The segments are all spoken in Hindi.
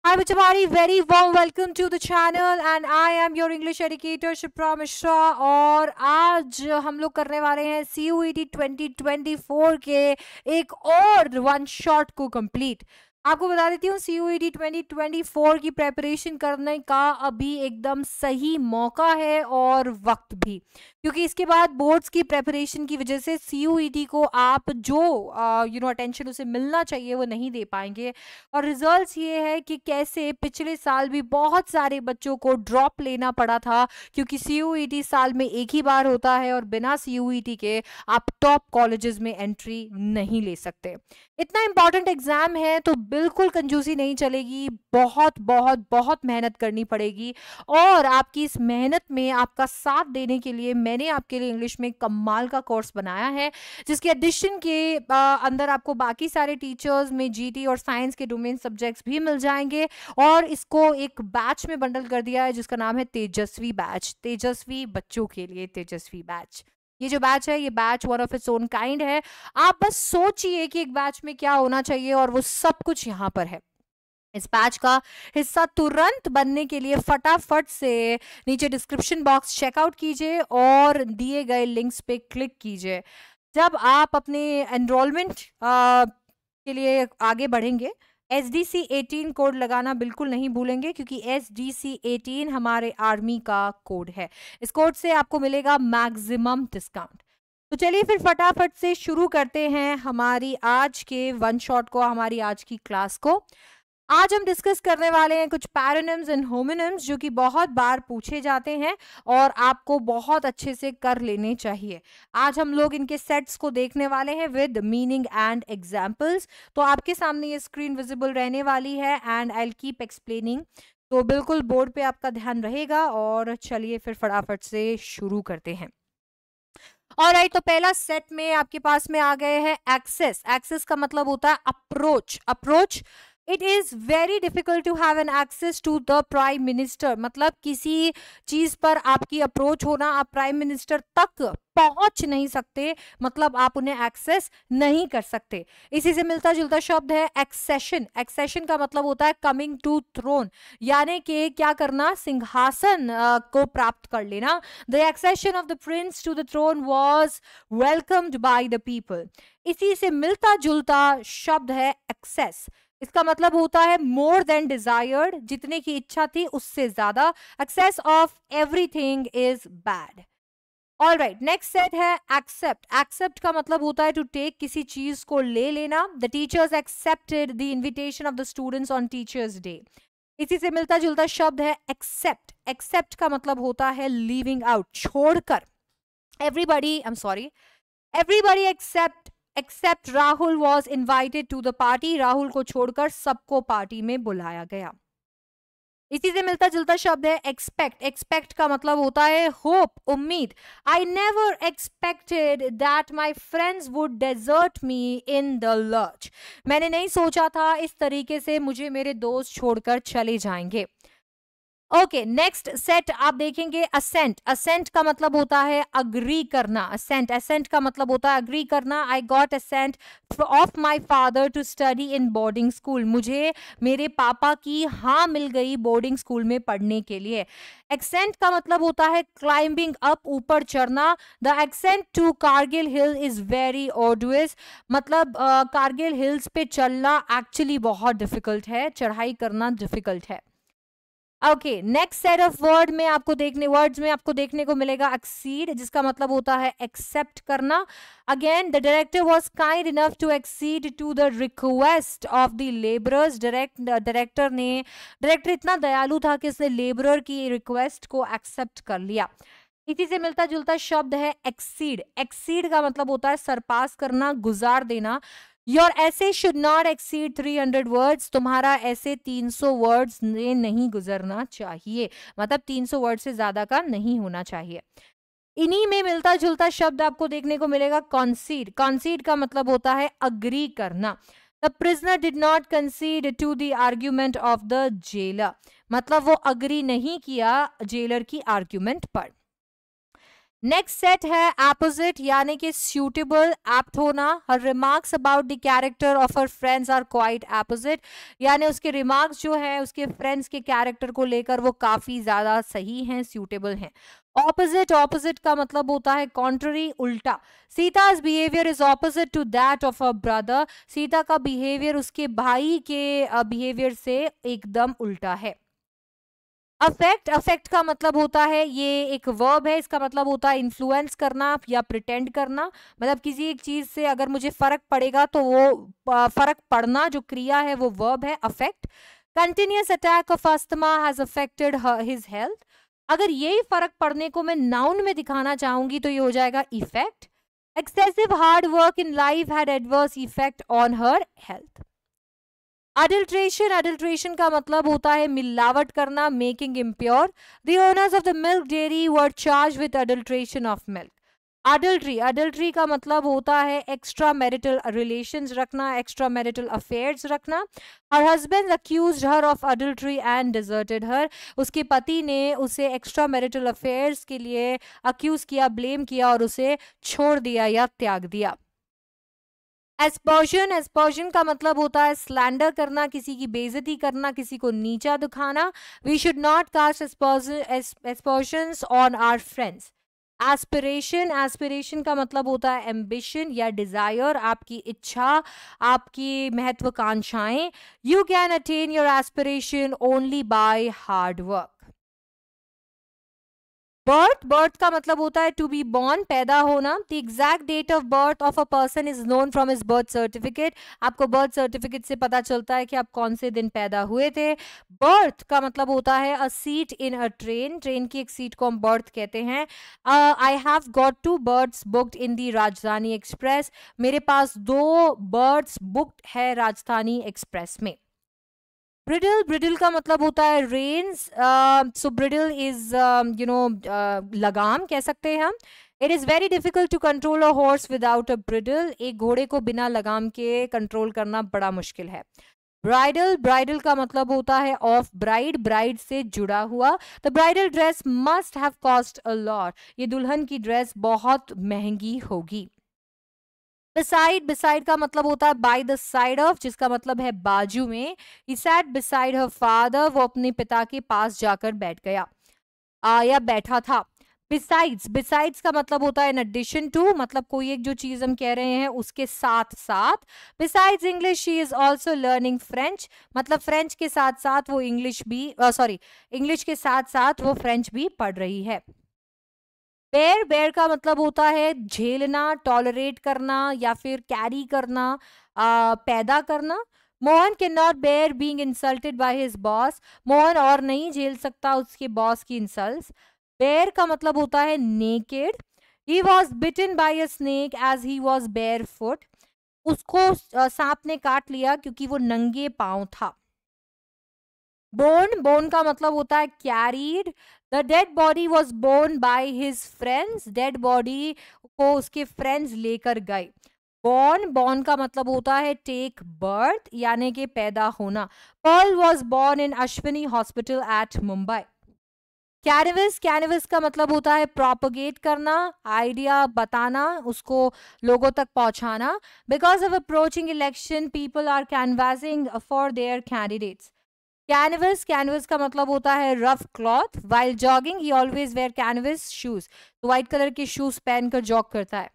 Hi Bachabari, very warm welcome to the channel and I am your English educator Shipra Mishra. और आज हम लोग करने वाले हैं CUET 2024 के एक और वन शॉट को कंप्लीट। आपको बता देती हूँ CUET 2024 की प्रेपरेशन करने का अभी एकदम सही मौका है और वक्त भी, क्योंकि इसके बाद बोर्ड्स की प्रेपरेशन की वजह से CUET को आप जो अटेंशन उसे मिलना चाहिए वो नहीं दे पाएंगे। और रिजल्ट्स ये है कि कैसे पिछले साल भी बहुत सारे बच्चों को ड्रॉप लेना पड़ा था, क्योंकि CUET साल में एक ही बार होता है और बिना CUET के आप टॉप कॉलेजेस में एंट्री नहीं ले सकते। इतना इंपॉर्टेंट एग्जाम है तो बिल्कुल कंजूसी नहीं चलेगी, बहुत बहुत बहुत मेहनत करनी पड़ेगी। और आपकी इस मेहनत में आपका साथ देने के लिए मैंने आपके लिए इंग्लिश में कमाल का कोर्स बनाया है, जिसके एडिशन के अंदर आपको बाकी सारे टीचर्स में GT और साइंस के डोमेन सब्जेक्ट्स भी मिल जाएंगे। और इसको एक बैच में बंडल कर दिया है जिसका नाम है तेजस्वी बैच, तेजस्वी बच्चों के लिए तेजस्वी बैच। ये जो बैच है, ये batch one of its own kind है। आप बस सोचिए कि एक बैच में क्या होना चाहिए और वो सब कुछ यहाँ पर है। इस बैच का हिस्सा तुरंत बनने के लिए फटाफट से नीचे डिस्क्रिप्शन बॉक्स चेकआउट कीजिए और दिए गए लिंक्स पे क्लिक कीजिए। जब आप अपने एनरोलमेंट के लिए आगे बढ़ेंगे, SDC 18 कोड लगाना बिल्कुल नहीं भूलेंगे, क्योंकि SDC 18 हमारे आर्मी का कोड है। इस कोड से आपको मिलेगा मैक्सिमम डिस्काउंट। तो चलिए फिर फटाफट से शुरू करते हैं हमारी आज के वन शॉट को, हमारी आज की क्लास को। आज हम डिस्कस करने वाले हैं कुछ पैरोनिम्स एंड होमोनिम्स जो कि बहुत बार पूछे जाते हैं और आपको बहुत अच्छे से कर लेने चाहिए। आज हम लोग इनके सेट्स को देखने वाले हैं विद मीनिंग एंड एग्जांपल्स। तो आपके सामने ये स्क्रीन विजिबल रहने वाली है and I will keep explaining, तो बिल्कुल बोर्ड पे आपका ध्यान रहेगा। और चलिए फिर फटाफट से शुरू करते हैं। ऑलराइट, तो पहला सेट में आपके पास में आ गए हैं एक्सेस। एक्सेस का मतलब होता है approach. Approach, it is very difficult to have an access to the prime minister. मतलब किसी चीज पर आपकी अप्रोच होना, आप प्राइम मिनिस्टर तक पहुंच नहीं सकते, मतलब आप उन्हें एक्सेस नहीं कर सकते। इसी से मिलता जुलता शब्द है एक्सेशन। एक्सेशन का मतलब होता है कमिंग टू थ्रोन, यानी कि क्या करना, सिंहासन को प्राप्त कर लेना। The accession of the prince to the throne was welcomed by the people. इसी से मिलता जुलता शब्द है एक्सेस। इसका मतलब होता है मोर देन डिजायर्ड, जितने की इच्छा थी उससे ज्यादा। Excess of everything is bad. All right, next set है एक्सेप्ट। एक्सेप्ट का मतलब होता है टू टेक, किसी चीज को ले लेना। The teachers accepted the invitation of the students on teachers day. इसी से मिलता जुलता शब्द है एक्सेप्ट। एक्सेप्ट का मतलब होता है लीविंग आउट, छोड़कर। Everybody, I am sorry, everybody except Rahul was invited to the party. Rahul को छोड़कर सबको पार्टी में बुलाया गया। इसी से मिलता जुलता शब्द है एक्सपेक्ट। एक्सपेक्ट का मतलब होता है होप, उम्मीद। I never expected that my friends would desert me in the lurch. मैंने नहीं सोचा था इस तरीके से मुझे मेरे दोस्त छोड़कर चले जाएंगे। ओके, नेक्स्ट सेट आप देखेंगे असेंट। असेंट का मतलब होता है अग्री करना। असेंट, असेंट का मतलब होता है अग्री करना। I got assent of my father to study in boarding school. मुझे मेरे पापा की हाँ मिल गई बोर्डिंग स्कूल में पढ़ने के लिए। एक्सेंट का मतलब होता है क्लाइंबिंग अप, ऊपर चढ़ना। The ascent to Kargil hill is very arduous. मतलब कारगिल हिल्स पे चलना एक्चुअली बहुत डिफिकल्ट है, चढ़ाई करना डिफिकल्ट है। Okay, next set of words में आपको देखने को मिलेगा एक्सीड, जिसका मतलब होता है एक्सेप्ट करना। Again, the director was kind enough to accede to the request of the labourers. Director इतना दयालु था कि उसने लेबरर की रिक्वेस्ट को एक्सेप्ट कर लिया। इसी से मिलता जुलता शब्द है एक्सीड। एक्सीड का मतलब होता है सरपास करना, गुजार देना। योर ऐसे शुड नॉट एक्सीड 300 वर्ड्स। तुम्हारा ऐसे 300 वर्ड्स में नहीं गुजरना चाहिए, मतलब 300 वर्ड से ज्यादा का नहीं होना चाहिए। इन्हीं में मिलता जुलता शब्द आपको देखने को मिलेगा कॉन्सीड। कॉन्सीड का मतलब होता है अग्री करना। The prisoner did not concede to the argument of the jailer. मतलब वो अग्री नहीं किया जेलर की आर्ग्यूमेंट पर। नेक्स्ट सेट है एपोजिट यानी कि सूटेबल, एप्ट होना। Her remarks about the character of her friends are quite opposite, यानी उसके रिमार्क्स जो है उसके फ्रेंड्स के कैरेक्टर को लेकर वो काफी ज्यादा सही हैं, सूटेबल हैं। ऑपोजिट, ऑपोजिट का मतलब होता है कॉन्ट्ररी, उल्टा। सीता's behaviour is opposite to that of a brother, Sita का बिहेवियर उसके भाई के बिहेवियर से एकदम उल्टा है। अफेक्ट, अफेक्ट का मतलब होता है, ये एक वर्ब है, इसका मतलब होता है इन्फ्लुएंस करना या प्रिटेंड करना। मतलब किसी एक चीज से अगर मुझे फर्क पड़ेगा तो वो फर्क पड़ना जो क्रिया है वो वर्ब है, affect. Continuous attack of asthma has affected his health, अगर यही फर्क पड़ने को मैं नाउन में दिखाना चाहूंगी तो ये हो जाएगा effect. Excessive hard work in life had adverse effect on her health. Adulteration, adulteration का मतलब होता है मिलावट करना, making impure. The owners of the milk dairy were charge with adulteration of milk. Adultery, adultery का मतलब होता है एक्स्ट्रा मैरिटल रिलेशंस रखना, एक्स्ट्रा मैरिटल अफेयर्स रखना। Her husband accused her of adultery and deserted her, उसके पति ने उसे एक्स्ट्रा मैरिटल अफेयर्स के लिए अक्यूज किया, ब्लेम किया और उसे छोड़ दिया या त्याग दिया। एस्पर्शन, एस्पर्शन का मतलब होता है स्लैंडर करना, किसी की बेइज्जती करना, किसी को नीचा दिखाना। We should not cast aspersions on our friends. Aspiration, aspiration का मतलब होता है एम्बिशन या डिजायर, आपकी इच्छा, आपकी महत्वाकांक्षाएं। You can attain your aspiration only by hard work. Birth, birth का मतलब होता है टू बी बॉर्न, पैदा होना। The exact date of birth of a person is known from his birth certificate, आपको बर्थ सर्टिफिकेट से पता चलता है कि आप कौन से दिन पैदा हुए थे। बर्थ का मतलब होता है a seat in a train, train की एक सीट को हम बर्थ कहते हैं। I have got 2 berths booked in the Rajdhani express, मेरे पास 2 बर्थ्स बुक्ड है राजधानी एक्सप्रेस में। ब्रिडल, ब्रिडल का मतलब होता है रेन्स। सो ब्रिडल इज लगाम कह सकते हैं हम। It is very difficult to control a horse without a bridle, एक घोड़े को बिना लगाम के कंट्रोल करना बड़ा मुश्किल है। ब्राइडल, ब्राइडल का मतलब होता है ऑफ ब्राइड, ब्राइड से जुड़ा हुआ। The bridal dress must have cost a lot, ये दुल्हन की ड्रेस बहुत महंगी होगी। बिसाइड, बिसाइड का मतलब होता है बाय द साइड ऑफ, जिसका मतलब है बाजू में। He sat beside her father, वो अपने पिता के पास जाकर बैठ गया या बैठा था। बिसाइड्स, बिसाइड्स का मतलब होता है इन एडिशन टू, मतलब कोई एक जो चीज हम कह रहे हैं उसके साथ साथ। Besides English she is also learning French, मतलब फ्रेंच के साथ साथ वो इंग्लिश भी इंग्लिश के साथ साथ वो फ्रेंच भी पढ़ रही है। बेयर, बेयर का मतलब होता है झेलना, टॉलरेट करना या फिर कैरी करना, पैदा करना। Mohan can not bear being insulted by his boss, Mohan और नहीं झेल सकता उसके बॉस की इंसल्ट्स। बेयर का मतलब होता है naked. He was bitten by a snake as he was barefoot, उसको सांप ने काट लिया क्योंकि वो नंगे पांव था। बोर्न, बोर्न का मतलब होता है carried. The dead body was borne by his friends, dead body को उसके फ्रेंड्स लेकर गए। बॉर्न, बॉर्न का मतलब होता है टेक बर्थ यानी कि पैदा होना। Pearl was born in Ashwini hospital at Mumbai. Canvas, canvas का मतलब होता है प्रोपोगेट करना, आइडिया बताना, उसको लोगों तक पहुंचाना। Because of approaching election people are canvassing for their candidates. Canvas, canvas का मतलब होता है rough cloth. While jogging he always wear canvas shoes, तो व्हाइट कलर के शूज पहनकर जॉग करता है।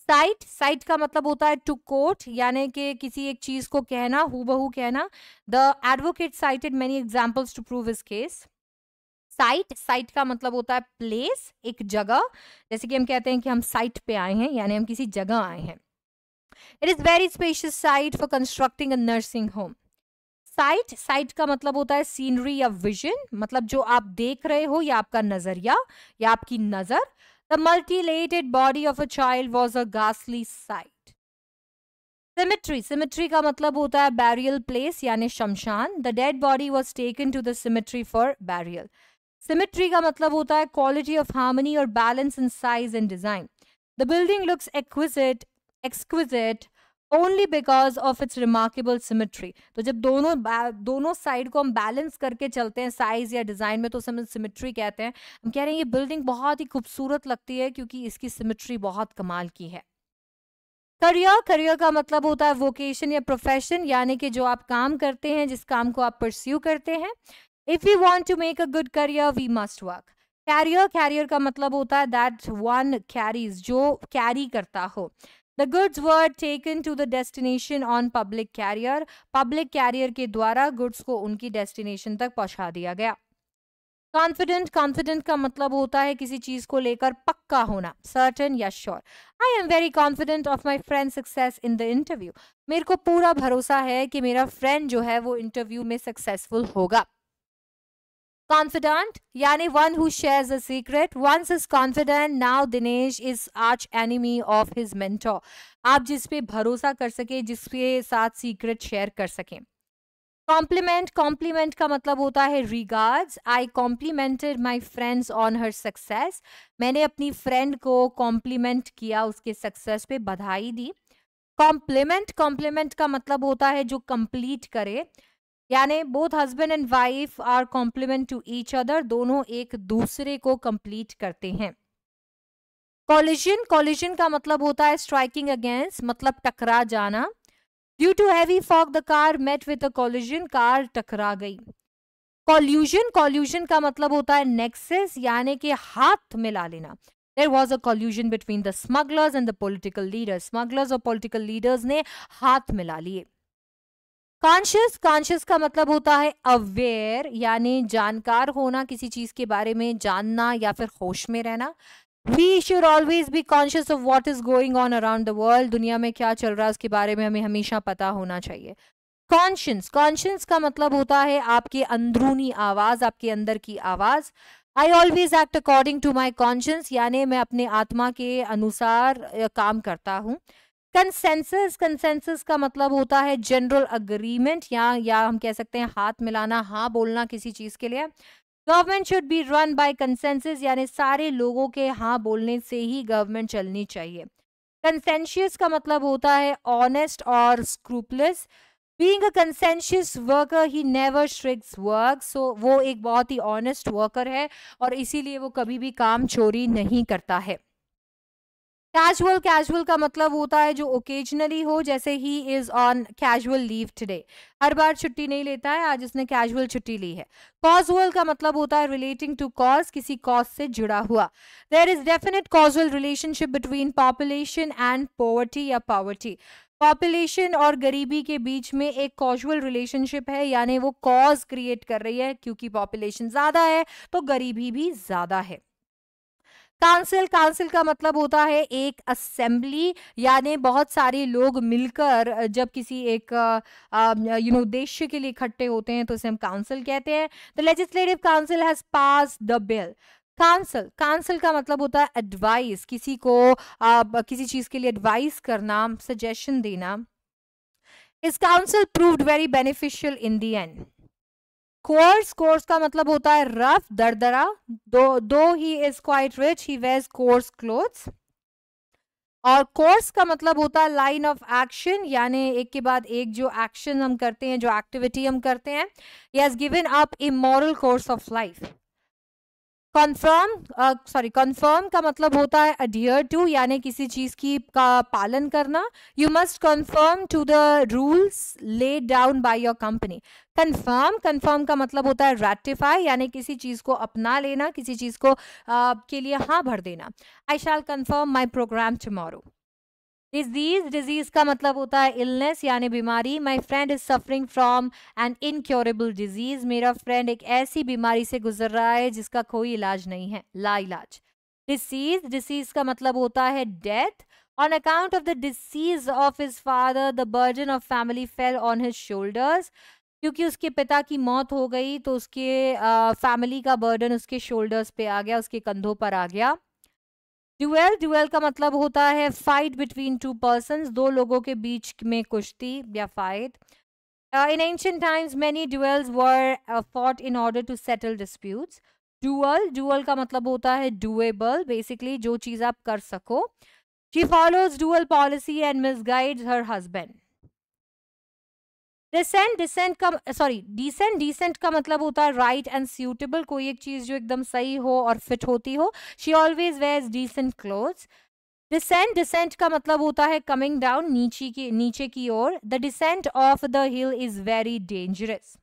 साइट, साइट का मतलब होता है टू कोट यानी कि किसी एक चीज को कहना, हूबहू कहना। The advocate cited many examples to prove his case. Cite, cite का मतलब होता है प्लेस, एक जगह, जैसे कि हम कहते हैं कि हम साइट पे आए हैं यानी हम किसी जगह आए हैं। It is very spacious site for constructing a nursing home. Site, cite का मतलब होता है सीनरी या विजन, मतलब जो आप देख रहे हो या आपका नजरिया या आपकी नजर। The mutilated body of a child was a गास्ली साइट। सिमेट्री, सिमेट्री का मतलब होता है बैरियल प्लेस यानी शमशान। The dead body was taken to the cemetery for burial. Symmetry का मतलब होता है क्वालिटी ऑफ हार्मनी और balance in size and design. The building looks exquisite, exquisite only because of its remarkable symmetry. तो जब दोनों साइड को हम बैलेंस करके चलते हैं साइज या डिजाइन में, तो हम सिमेट्री कहते हैं। हम कह रहे हैं ये बिल्डिंग बहुत ही खूबसूरत लगती है क्योंकि इसकी सिमेट्री बहुत कमाल की है। करियर का मतलब होता है वोकेशन या प्रोफेशन, यानी कि जो आप काम करते हैं, जिस काम को आप परस्यू करते हैं। If you want to make a good career we must work. Carrier का मतलब होता है दैट वन कैरीज, जो कैरी करता हो। The goods were taken to the destination on public carrier. Public carrier के द्वारा गुड्स को उनकी डेस्टिनेशन तक पहुंचा दिया गया। कॉन्फिडेंट का मतलब होता है किसी चीज को लेकर पक्का होना, सर्टेन या sure. I am very confident of my friend success in the interview. मेरे को पूरा भरोसा है कि मेरा फ्रेंड जो है वो इंटरव्यू में सक्सेसफुल होगा। कॉन्फिडेंट यानी one who shares a secret. Vansh is confidant, now Dinesh is arch enemy of his mentor. आप जिस पे भरोसा कर सके, जिसके साथ सीक्रेट शेयर कर सकें। कॉम्प्लीमेंट का मतलब होता है regards. I complimented my friends on her success. मैंने अपनी फ्रेंड को कॉम्प्लीमेंट किया, उसके सक्सेस पे बधाई दी। कॉम्प्लीमेंट का मतलब होता है जो कंप्लीट करे, यानी both husband and wife are complement to each other, दोनों एक दूसरे को कंप्लीट करते हैं। कॉलिजन का मतलब होता है स्ट्राइकिंग अगेंस्ट, मतलब टकरा जाना। Due to heavy fog the car met with a collision, car टकरा गई। कॉल्यूजन का मतलब होता है नेक्सस, यानी कि हाथ मिला लेना। There was a collusion between the smugglers and the political leaders. Smugglers और political leaders ने हाथ मिला लिए। कॉन्शियस का मतलब होता है अवेयर, यानी जानकार होना, किसी चीज के बारे में जानना या फिर होश में रहना। We should always be conscious of what is going on around the world. दुनिया में क्या चल रहा है उसके बारे में हमें हमेशा पता होना चाहिए। कॉन्शियंस का मतलब होता है आपकी अंदरूनी आवाज, आपके अंदर की आवाज। I always act according to my conscience, यानी मैं अपने आत्मा के अनुसार काम करता हूँ। कंसेंसस का मतलब होता है जनरल अग्रीमेंट, या हम कह सकते हैं हाथ मिलाना, हाँ बोलना किसी चीज के लिए। Government should be run by consensus, यानी सारे लोगों के हाँ बोलने से ही गवर्नमेंट चलनी चाहिए। कंसेंशियस का मतलब होता है ऑनेस्ट और scrupulous. Being a conscientious worker he never shirks work. So वो एक बहुत ही ऑनेस्ट वर्कर है और इसीलिए वो कभी भी काम चोरी नहीं करता है। कैजुअल का मतलब होता है जो ओकेजनली हो, जैसे he is on casual leave today, हर बार छुट्टी नहीं लेता है, आज उसने कैजुअल छुट्टी ली है। कॉजुअल का मतलब होता है रिलेटिंग टू कॉज, किसी कॉज से जुड़ा हुआ। There is definite causal relationship between population and poverty या पॉवर्टी। पॉपुलेशन और गरीबी के बीच में एक कॉजुअल रिलेशनशिप है, यानी वो कॉज क्रिएट कर रही है, क्योंकि पॉपुलेशन ज्यादा है तो गरीबी भी ज्यादा है। काउंसिल का मतलब होता है एक असेंबली, यानी बहुत सारे लोग मिलकर जब किसी एक उद्देश्य के लिए इकट्ठे होते हैं तो उसे हम काउंसिल कहते हैं। The legislative council has passed the bill. Council का मतलब होता है एडवाइस, किसी को किसी चीज के लिए एडवाइस करना, सजेशन देना। This council proved very beneficial in the end. Course का मतलब होता है रफ, दरदरा। Though he is quite rich he wears coarse clothes. और कोर्स का मतलब होता है लाइन ऑफ एक्शन, यानी एक के बाद एक जो एक्शन हम करते हैं, जो एक्टिविटी हम करते हैं। He has given up immoral course of life. Confirm का मतलब होता है अडियर टू, यानी किसी चीज की का पालन करना। You must conform to the rules laid down by your company. Confirm का मतलब होता है रैटिफाई, यानी किसी चीज को अपना लेना, किसी चीज को के लिए हाँ भर देना। I shall confirm my programme tomorrow. Disease का मतलब होता है इलनेस, यानी बीमारी। My friend is suffering from an incurable disease. मेरा फ्रेंड एक ऐसी बीमारी से गुजर रहा है जिसका कोई इलाज नहीं है, ला इलाज। डिसीज का मतलब होता है death. On account of the disease of his father the burden of family fell on his shoulders. क्योंकि उसके पिता की मौत हो गई तो उसके फैमिली का बर्डन उसके शोल्डर्स पे आ गया, उसके कंधों पर आ गया। ड्यूएल का मतलब होता है फाइट बिटवीन टू पर्सन्स, दो लोगों के बीच में कुश्ती या fight. In ancient times many duels were fought in order to settle disputes. Duel का मतलब होता है डुएबल, बेसिकली जो चीज आप कर सको। She follows dual policy and misguides her husband. Dissent का डिसेंट का मतलब होता है राइट एंड सूटेबल, कोई एक चीज जो एकदम सही हो और फिट होती हो. She always wears decent clothes. Descent का मतलब होता है कमिंग डाउन, नीचे की ओर. The descent of the hill is very dangerous.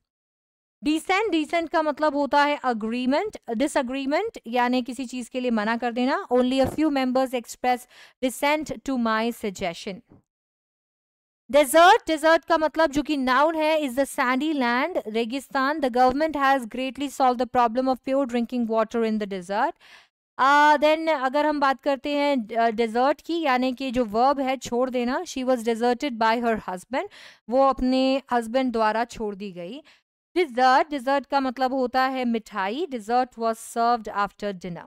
Descent का मतलब होता है अग्रीमेंट, डिसअग्रीमेंट यानी किसी चीज के लिए मना कर देना. Only a few members express dissent to my suggestion. Desert का मतलब जो कि नाउन है इज द सैंडी लैंड, रेगिस्तान. The government has greatly solved the problem of pure drinking water in the desert. Then अगर हम बात करते हैं डेजर्ट की, यानी कि जो वर्ब है छोड़ देना, she was deserted bye her husband, वो अपने हस्बैंड द्वारा छोड़ दी गई. डिजर्ट का मतलब होता है मिठाई. Dessert was served after dinner.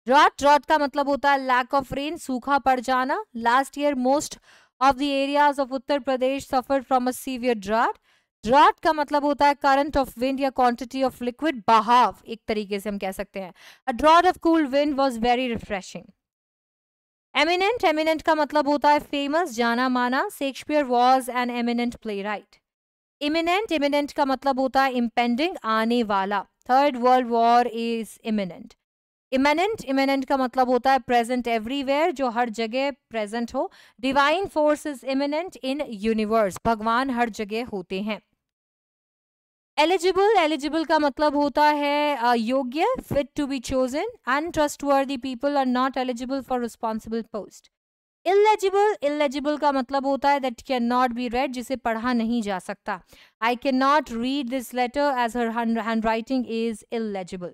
Drought का मतलब होता है लैक ऑफ रेन, सूखा पड़ जाना. Last year most of the areas of Uttar Pradesh suffered from a severe drought. Draught का मतलब होता है करंट ऑफ विंड या क्वांटिटी ऑफ लिक्विड, बहाव एक तरीके से हम कह सकते हैं. A draught of cool wind was very refreshing. Eminent का मतलब होता है फेमस, जाना माना. Shakespeare was an eminent playwright. Imminent का मतलब होता है इम्पेंडिंग, आने वाला. Third world war is imminent. Immanent का मतलब होता है प्रेजेंट एवरीवेयर, जो हर जगह प्रेजेंट हो. Divine force is immanent in universe, भगवान हर जगह होते हैं. एलिजिबल का मतलब होता है योग्य, fit to be chosen. Untrustworthy people are not eligible for responsible post. Illegible का मतलब होता है that can not be read, जिसे पढ़ा नहीं जा सकता. I can not read this letter as her hand writing is illegible.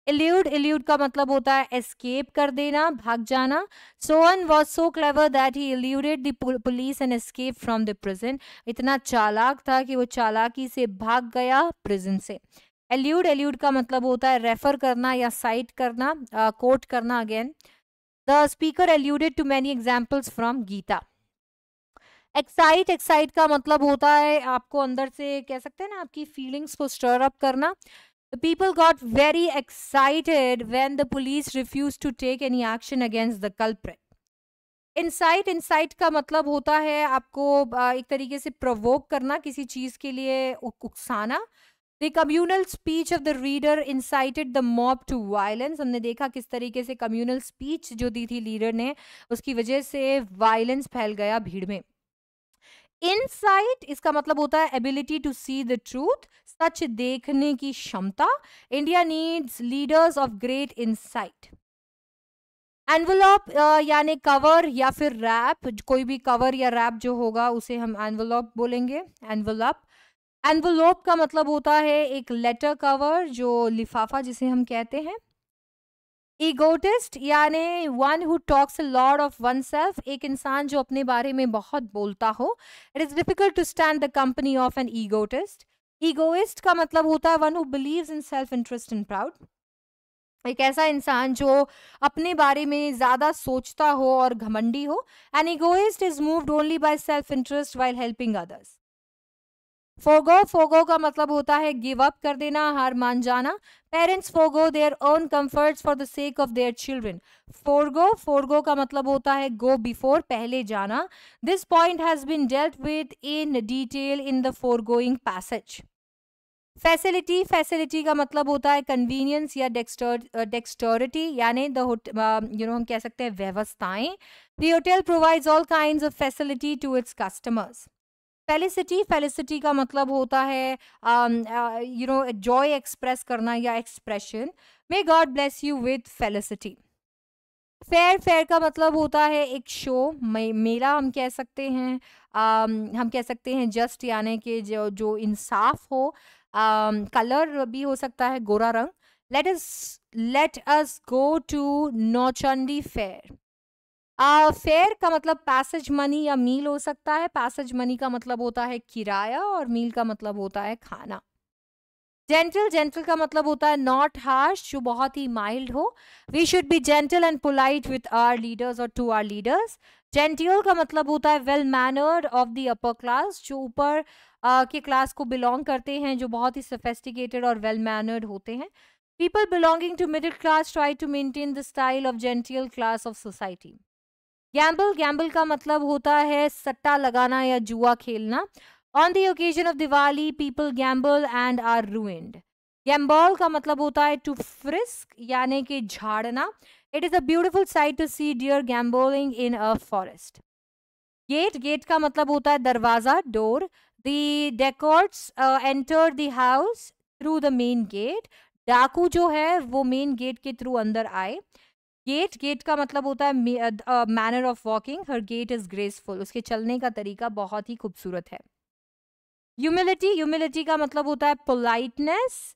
Elude का मतलब होता है एस्केप कर देना, भाग जाना. सोअन was so clever that he eluded the police and escape from the prison. इतना चालाक था कि वो चालाकी से भाग गया प्रिजन से. एल्यूड का मतलब होता है रेफर करना या साइट करना, कोट करना. Again the speaker alluded to many examples from Gita. Excite का मतलब होता है आपको अंदर से, कह सकते हैं ना, आपकी फीलिंग्स को स्टर अप करना. The people got very excited when the police refused to take any action against the culprit. Incite का मतलब होता है आपको एक तरीके से प्रोवोक करना, किसी चीज के लिए उकसाना. The communal speech of the reader incited the mob to violence. हमने देखा किस तरीके से communal speech जो दी थी लीडर ने, उसकी वजह से वायलेंस फैल गया भीड़ में. इनसाइट इसका मतलब होता है ability to see the truth, सच देखने की क्षमता. India needs leaders of great insight. Envelope यानी कवर या फिर रैप, कोई भी कवर या रैप जो होगा उसे हम एनवलप बोलेंगे. एनवलप का मतलब होता है एक लेटर कवर, जो लिफाफा जिसे हम कहते हैं. ईगोटिस्ट यानी one who talks a lot of oneself, एक इंसान जो अपने बारे में बहुत बोलता हो. It is difficult to stand the company of an egotist. Egoist का मतलब होता है one who believes in self interest and proud, एक ऐसा इंसान जो अपने बारे में ज्यादा सोचता हो और घमंडी हो. An egoist is moved only by self interest while helping others. Forgo का मतलब होता है गिव अप कर देना, हार मान जाना. Parents forgo their own comforts for the sake of their children. Forego का मतलब होता है गो बिफोर, पहले जाना. This point has been dealt with in detail in the foregoing passage. Facility का मतलब होता है कन्वीनियंस या डेक्स्टोरिटी, यानी द हम कह सकते हैं व्यवस्थाएं. The hotel provides all kinds of facility to its customers. Felicity का मतलब होता है जॉय एक्सप्रेस करना या expression. May God bless you with felicity. Fair का मतलब होता है एक शो, मेला हम कह सकते हैं. हम कह सकते हैं जस्ट यानी कि जो इंसाफ हो. कलर भी हो सकता है गोरा रंग. Let us go to Nauchandi fair. Fair का मतलब पैसेज मनी या मील हो सकता है. पैसेज मनी का मतलब होता है किराया और मील का मतलब होता है खाना. जेंटल का मतलब होता है नॉट हार्श, जो बहुत ही माइल्ड हो. We should be gentle and polite with our leaders और टू आवर लीडर्स. जेंटियल का मतलब होता है well mannered of the upper class, जो ऊपर के क्लास को बिलोंग करते हैं, जो बहुत ही सोफिस्टिकेटेड और वेल मैनर्ड होते हैं. People belonging to middle class try to maintain the style of genteel class of society. Gamble, gamble का मतलब होता है सट्टा लगाना या जुआ खेलना. On the occasion of Diwali, people gamble and are ruined. Gambol का मतलब होता है to frisk यानी कि झाड़ना. It is a beautiful sight to see deer gambolling in a forest. Gate, gate का मतलब होता है दरवाजा, door. The dacoits enter the house through the main gate. डाकू जो है वो मेन गेट के थ्रू अंदर आए. गेट, गेट का मतलब होता है manner of walking. Her gait is graceful. उसके चलने का तरीका बहुत ही खूबसूरत है. ह्यूमिलिटी, ह्यूमिलिटी का मतलब होता है पोलाइटनेस,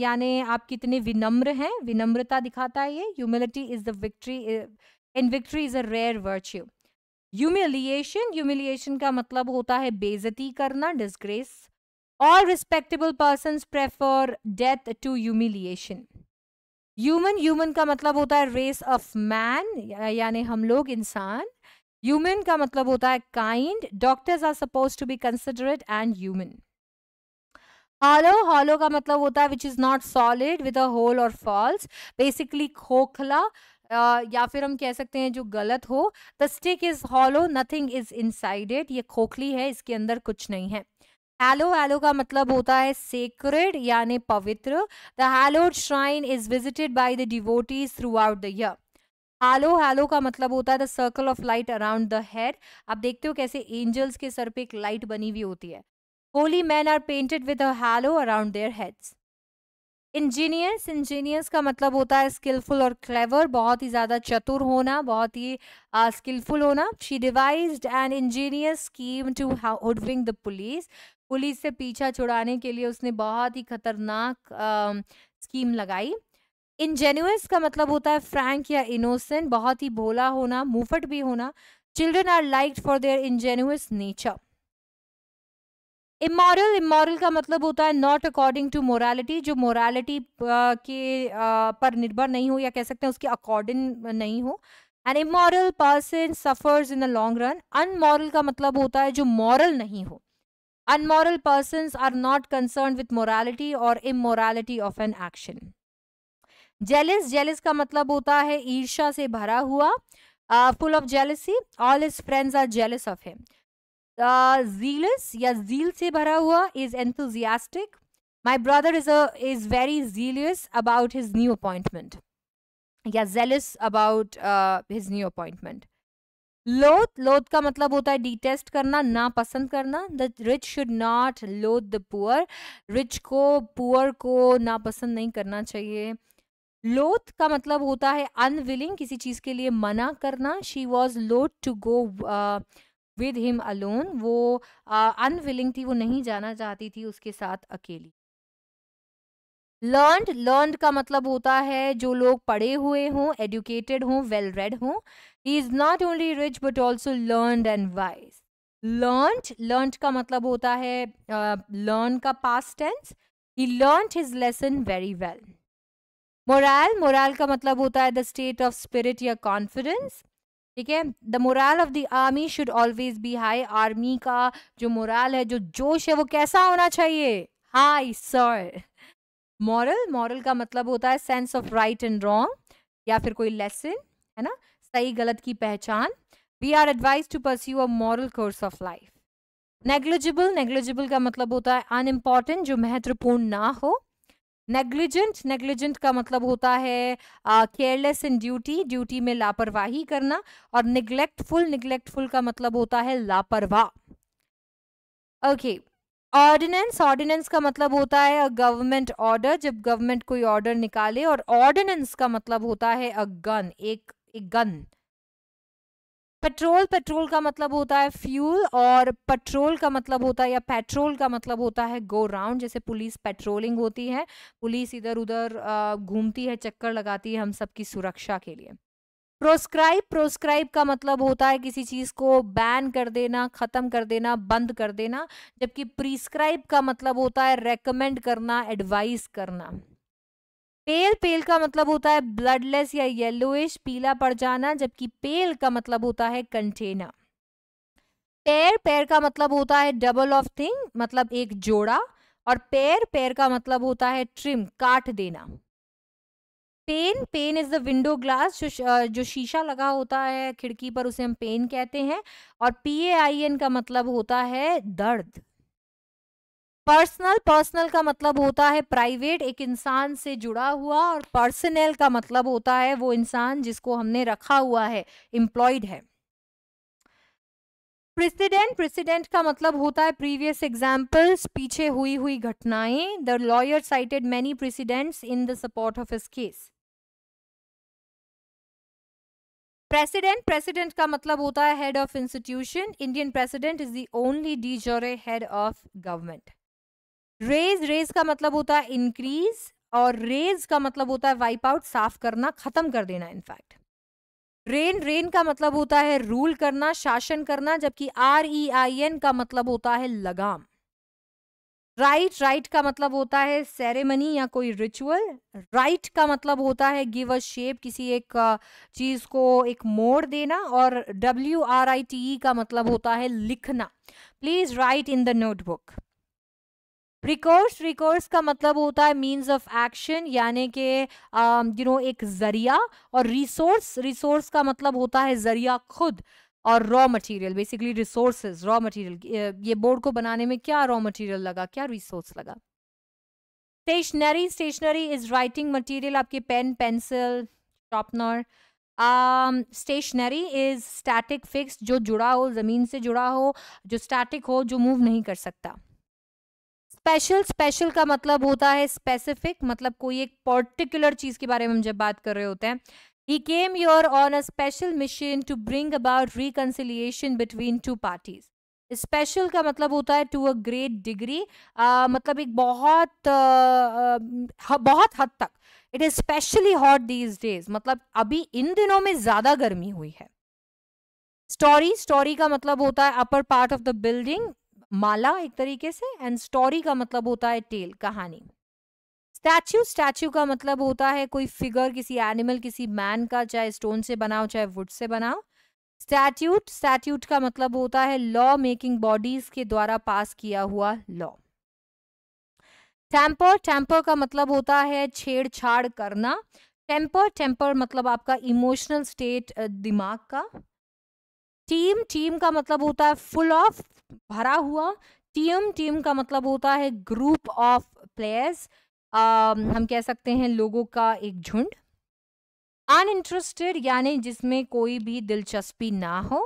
यानी आप कितने विनम्र हैं, विनम्रता दिखाता है ये. Humility is the victory, in victory is a rare virtue. Humiliation, humiliation का मतलब होता है बेइज्जती करना, disgrace. All respectable persons prefer death to humiliation. Human, human का मतलब होता है race of man, यानी हम लोग इंसान. Human का मतलब होता है kind. Doctors are supposed to be considerate and human. Hollow, hollow का मतलब होता है which is not solid with a hole or false. Basically खोखला, या फिर हम कह सकते हैं जो गलत हो. The stick is hollow, nothing is inside it. ये खोखली है, इसके अंदर कुछ नहीं है. हैलो, हैलो का मतलब होता है सेक्रेड यानी पवित्र. The hallowed shrine is visited by the devotees through out the year. Hello, hello का मतलब होता है the circle of light around the head. आप देखते हो कैसे एंजल्स के सर पे एक लाइट बनी हुई होती है. Holy men are painted with a halo around their heads. Engineers, engineers का मतलब होता है स्किलफुल और क्लेवर, बहुत ही ज्यादा चतुर होना, बहुत ही स्किलफुल होना. She devised an ingenious scheme to hoodwink the police. Police से पीछा छुड़ाने के लिए उसने बहुत ही खतरनाक स्कीम लगाई. इंजेन्युअस का मतलब होता है फ्रैंक या इनोसेंट, बहुत ही भोला होना, मुफट भी होना. Children are liked for their ingenuous nature. Immoral, immoral का मतलब होता है नॉट अकॉर्डिंग टू मोरालिटी, जो मोरालिटी के पर निर्भर नहीं हो, या कह सकते हैं उसके अकॉर्डिंग नहीं हो. An immoral person suffers in the long run. Unmoral का मतलब होता है जो मॉरल नहीं हो. Unmoral persons are not concerned with morality or immorality of an action. Jealous, jealous का मतलब होता है ईर्ष्या से भरा हुआ, full of jealousy. All his friends are jealous of him. Zealous या zeal से भरा हुआ is enthusiastic. My brother is very zealous about his new appointment. या zealous about his new appointment. लोथ, लोथ का मतलब होता है डिटेस्ट करना, ना पसंद करना. द रिच शुड नॉट लोथ द पुअर. रिच को, पुअर को ना पसंद नहीं करना चाहिए. लोथ का मतलब होता है अनविलिंग, किसी चीज के लिए मना करना. She was loath to go with him alone. वो अनविलिंग थी, वो नहीं जाना चाहती थी उसके साथ अकेली. लर्नड, लर्नड का मतलब होता है जो लोग पढ़े हुए हों, एजुकेटेड हों, वेल रेड हों. He is not only rich but also learned and wise. Learned, learned का मतलब होता है लर्न का past tense. He learned his lesson very well. Moral, moral का मतलब होता है द स्टेट ऑफ स्पिरिट या कॉन्फिडेंस. ठीक है. The morale of the army should always be high. Army का जो मोरल है, जो जोश है, वो कैसा होना चाहिए? High sir. मॉरल, मॉरल का मतलब होता है sense of right and wrong, या फिर कोई लेसन, है ना, सही गलत की पहचान. We are advise to pursue a moral course of life. Negligible, negligible का मतलब होता है अनइम्पॉर्टेंट, जो महत्वपूर्ण ना हो. नेग्लिजेंट, नेग्लिजेंट का मतलब होता है केयरलेस इन ड्यूटी, ड्यूटी में लापरवाही करना. और निग्लेक्टफुल, निग्लेक्टफुल का मतलब होता है लापरवाह. ओके. ऑर्डिनेंस, ऑर्डिनेंस का मतलब होता है गवर्नमेंट ऑर्डर, जब गवर्नमेंट कोई ऑर्डर निकाले. और ऑर्डिनेंस का मतलब होता है अ गन, एक गन. पेट्रोल, पेट्रोल का मतलब होता है फ्यूल. और पेट्रोल का मतलब होता है, या पेट्रोल का मतलब होता है गो राउंड. जैसे पुलिस पेट्रोलिंग होती है, पुलिस इधर उधर घूमती है, चक्कर लगाती है हम सबकी सुरक्षा के लिए. प्रोस्क्राइब, प्रोस्क्राइब का मतलब होता है किसी चीज को बैन कर देना, खत्म कर देना, बंद कर देना. जबकि प्रिस्क्राइब का मतलब होता है रेकमेंड करना, एडवाइस करना. पेल, पेल का मतलब होता है ब्लडलेस या येलोइश, पीला पड़ जाना. जबकि पेल का मतलब होता है कंटेनर. पेयर, पेयर का मतलब होता है डबल ऑफ थिंग, मतलब एक जोड़ा. और पेयर, पेयर का मतलब होता है ट्रिम, काट देना. Pane, pane is the window glass, जो शीशा लगा होता है खिड़की पर उसे हम पेन कहते हैं। और PAIN का मतलब होता है दर्द। पर्सनल, पर्सनल का मतलब होता है प्राइवेट, एक इंसान से जुड़ा हुआ। और पर्सनल का मतलब होता है वो इंसान जिसको हमने रखा हुआ है, एम्प्लॉयड है। प्रेसिडेंट, प्रेसिडेंट का मतलब होता है प्रीवियस एग्जाम्पल्स, पीछे हुई हुई घटनाएं। The lawyer cited many precedents in the support of his case. President, president का मतलब होता है head of institution. Indian president is the only de jure head of government. Raise, raise का मतलब होता है इंक्रीज। और रेज का मतलब होता है वाइप आउट, साफ करना, खत्म कर देना इनफैक्ट। रेन, रेन का मतलब होता है रूल करना, शासन करना, जबकि REIN का मतलब होता है लगाम। राइट, राइट का मतलब होता है सेरेमनी या कोई रिचुअल। राइट का मतलब होता है गिव अ शेप, किसी एक चीज को एक मोड़ देना। और WRITE का मतलब होता है लिखना। Please right in the notebook. Recourse, recourse का मतलब होता है मीन्स ऑफ एक्शन, यानी कि एक जरिया। और रिसोर्स, रिसोर्स का मतलब होता है जरिया खुद। और raw material, basically resources, raw material. ये बोर्ड को बनाने में क्या रॉ मटेरियल लगा, क्या रिसोर्स लगा। Stationery, stationery is writing material, आपके pen, pencil, sharpener. Stationary is static, fix, जो जुड़ा हो, जमीन से जुड़ा हो, जो स्टैटिक हो, जो मूव नहीं कर सकता। स्पेशल, स्पेशल का मतलब होता है स्पेसिफिक, मतलब कोई एक पर्टिकुलर चीज के बारे में हम जब बात कर रहे होते हैं। He came here on a special mission to bring about reconciliation between two parties. Special का मतलब होता है टू अ ग्रेट डिग्री, मतलब एक बहुत हद तक। It is specially hot these days, मतलब अभी इन दिनों में ज्यादा गर्मी हुई है। स्टोरी, स्टोरी का मतलब होता है upper part of the building, माला एक तरीके से। एंड स्टोरी का मतलब होता है टेल, कहानी। स्टैच्यू, स्टैच्यू का मतलब होता है कोई फिगर, किसी एनिमल, किसी मैन का, चाहे स्टोन से बनाओ चाहे वुड से बनाओ। स्टैट्यूट, स्टैट्यूट का मतलब होता है लॉ मेकिंग बॉडीज के द्वारा पास किया हुआ लॉ। टेम्पर, टेम्पर का मतलब होता है छेड़छाड़ करना। टेम्पर, टेम्पर मतलब आपका इमोशनल स्टेट, दिमाग का। टीम, टीम का मतलब होता है फुल ऑफ, भरा हुआ। टीम, टीम का मतलब होता है ग्रुप ऑफ प्लेयर्स, हम कह सकते हैं लोगों का एक झुंड। अनइंटरेस्टेड यानी जिसमें कोई भी दिलचस्पी ना हो।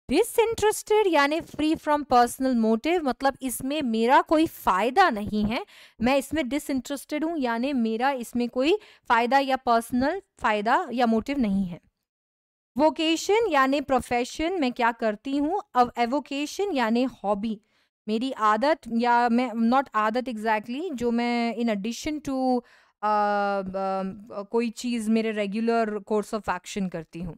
डिसइंटरेस्टेड यानी फ्री फ्रॉम पर्सनल मोटिव, मतलब इसमें मेरा कोई फायदा नहीं है, मैं इसमें डिसइंटरेस्टेड हूं, यानी मेरा इसमें कोई फायदा या पर्सनल फायदा या मोटिव नहीं है। वोकेशन यानी प्रोफेशन, मैं क्या करती हूँ। अब एवोकेशन यानी हॉबी, मेरी आदत, या मैं नॉट आदत एग्जैक्टली जो मैं इन एडिशन टू कोई चीज मेरे रेगुलर कोर्स ऑफ एक्शन करती हूँ।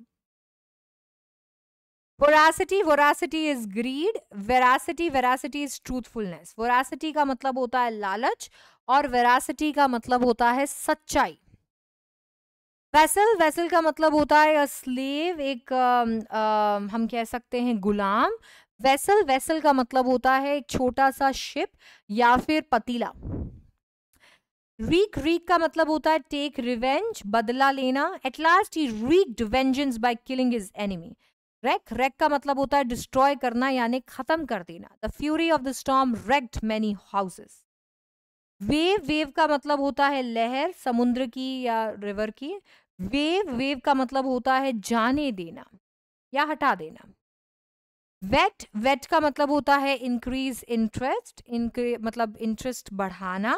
Voracity, voracity is greed. Veracity, veracity is truthfulness. Voracity का मतलब होता है लालच, और वेरासिटी का मतलब होता है सच्चाई। वेसल, वेसल का मतलब होता है स्लेव, एक हम कह सकते हैं गुलाम। वेसल, वेसल का मतलब होता है एक छोटा सा शिप या फिर पतीला। रीक, रीक का मतलब होता है टेक रिवेंज, बदला लेना। At last he wreaked vengeance by killing his enemy. Wreck, wreck का मतलब होता है डिस्ट्रॉय करना यानी खत्म कर देना। The fury of the storm raked many houses. Wave, wave का मतलब होता है लहर, समुद्र की या रिवर की। वेव, वेव का मतलब होता है जाने देना या हटा देना। वेट, वेट का मतलब होता है इंक्रीज इंटरेस्ट, मतलब इंटरेस्ट बढ़ाना।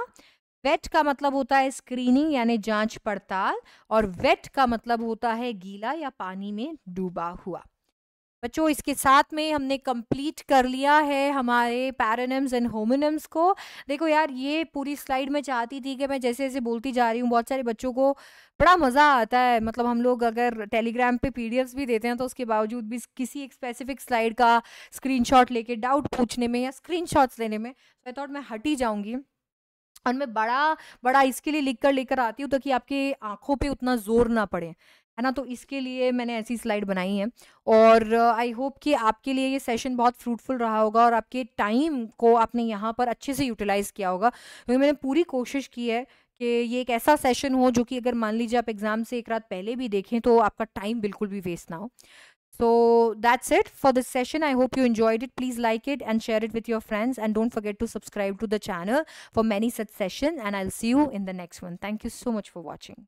वेट का मतलब होता है स्क्रीनिंग यानी जांच पड़ताल। और वेट का मतलब होता है गीला या पानी में डूबा हुआ। बच्चों, इसके साथ में हमने कंप्लीट कर लिया है हमारे पैरानिम्स एंड होमोनिम्स को। देखो यार, ये पूरी स्लाइड में चाहती थी कि मैं जैसे जैसे बोलती जा रही हूँ, बहुत सारे बच्चों को बड़ा मज़ा आता है। मतलब हम लोग अगर टेलीग्राम पे PDFs भी देते हैं तो उसके बावजूद भी किसी एक स्पेसिफिक स्लाइड का स्क्रीनशॉट लेके डाउट पूछने में या स्क्रीनशॉट्स लेने में, आई थॉट मैं हट ही जाऊंगी। और मैं बड़ा बड़ा इसके लिए लिख कर लेकर आती हूँ ताकि आपके आंखों पे उतना जोर ना पड़े, है ना। तो इसके लिए मैंने ऐसी स्लाइड बनाई है। और आई होप कि आपके लिए ये सेशन बहुत फ्रूटफुल रहा होगा और आपके टाइम को आपने यहाँ पर अच्छे से यूटिलाइज किया होगा, क्योंकि मैंने पूरी कोशिश की है कि ये एक ऐसा सेशन हो जो कि अगर मान लीजिए आप एग्ज़ाम से एक रात पहले भी देखें तो आपका टाइम बिल्कुल भी वेस्ट ना हो। So that's it for this session. I hope you enjoyed it. Please like it and share it with your friends. And don't forget to subscribe to the channel for many such sessions. And I'll see you in the next one. Thank you so much for watching.